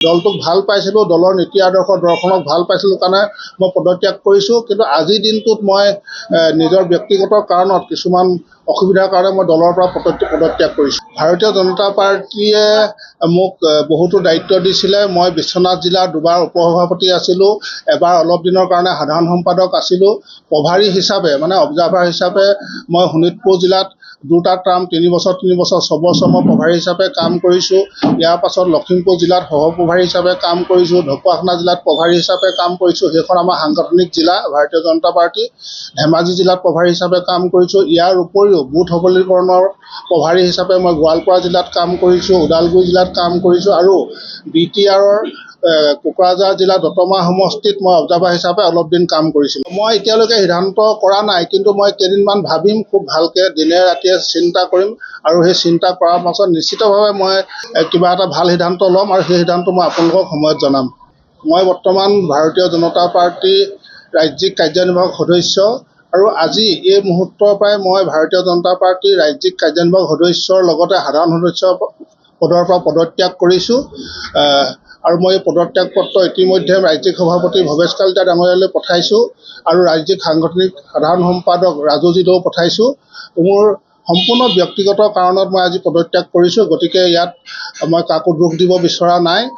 দলটোক ভাল পাইছিলোঁ, দলৰ নীতি আদৰ্শ দৰ্শনক ভাল পাইছিলোঁ কাৰণে মই পদত্যাগ কৰিছোঁ। কিন্তু আজিৰ দিনটোত মই নিজৰ ব্যক্তিগত কাৰণত কিছুমান অসুবিধাৰ কাৰণে মই দলৰ পৰা পদত্যাগ কৰিছোঁ। ভাৰতীয় জনতা পাৰ্টীয়ে মোক বহুতো দায়িত্ব দিছিলে। মই বিশ্বনাথ জিলাৰ দুবাৰ উপসভাপতি আছিলোঁ, এবাৰ অলপ দিনৰ কাৰণে সাধাৰণ সম্পাদক আছিলোঁ। প্ৰভাৰী হিচাপে মানে অবজাৰ্ভাৰ হিচাপে মই শোণিতপুৰ জিলাত দুটা টাৰ্ম 3 বছৰ 6 বছৰ মই প্ৰভাৰী হিচাপে কাম কৰিছোঁ। ইয়াৰ পাছত লখিমপুৰ জিলাত সহপ্ৰভাৰী হিচাপে কাম কৰিছোঁ, ঢকুৱাখানা জিলাত প্ৰভাৰী হিচাপে কাম কৰিছোঁ, সেইখন আমাৰ সাংগঠনিক জিলা ভাৰতীয় জনতা পাৰ্টি। ধেমাজি জিলাত প্ৰভাৰী হিচাপে কাম কৰিছোঁ। ইয়াৰ উপৰিও বুথ সবলীকৰণৰ প্ৰভাৰী হিচাপে মই গোৱালপাৰা জিলাত কাম কৰিছোঁ, ওদালগুৰি জিলাত কাম কৰিছোঁ আৰু BTRৰ কোকৰাঝাৰ জিলা দতমা সমষ্টিত মই অবজাৰ্ভাৰ হিচাপে অলপ দিন কাম কৰিছিলোঁ। মই এতিয়ালৈকে সিদ্ধান্ত কৰা নাই, কিন্তু মই কেইদিনমান ভাবিম, খুব ভালকৈ দিনে ৰাতিয়ে চিন্তা কৰিম আৰু সেই চিন্তা কৰাৰ পাছত নিশ্চিতভাৱে মই কিবা এটা ভাল সিদ্ধান্ত ল'ম আৰু সেই সিদ্ধান্ত মই আপোনালোকক সময়ত জনাম। মই বৰ্তমান ভাৰতীয় জনতা পাৰ্টীৰ ৰাজ্যিক কাৰ্যনিৰ্বাহক সদস্য আৰু আজি এই মুহূৰ্তৰ পৰাই মই ভাৰতীয় জনতা পাৰ্টীৰ ৰাজ্যিক কাৰ্যনিৰ্বাহক সদস্যৰ লগতে সাধাৰণ সদস্য পদৰ পৰা পদত্যাগ কৰিছোঁ আৰু মই এই পদত্যাগ পত্ৰ ইতিমধ্যে ৰাজ্যিক সভাপতি ভৱেশ কলিতা ডাঙৰীয়ালৈ পঠাইছোঁ আৰু ৰাজ্যিক সাংগঠনিক সাধাৰণ সম্পাদক ৰাজু জিলৈও পঠাইছোঁ। মোৰ সম্পূৰ্ণ ব্যক্তিগত কাৰণত মই আজি পদত্যাগ কৰিছোঁ, গতিকে ইয়াত মই কাকো দোষ দিব বিচৰা নাই।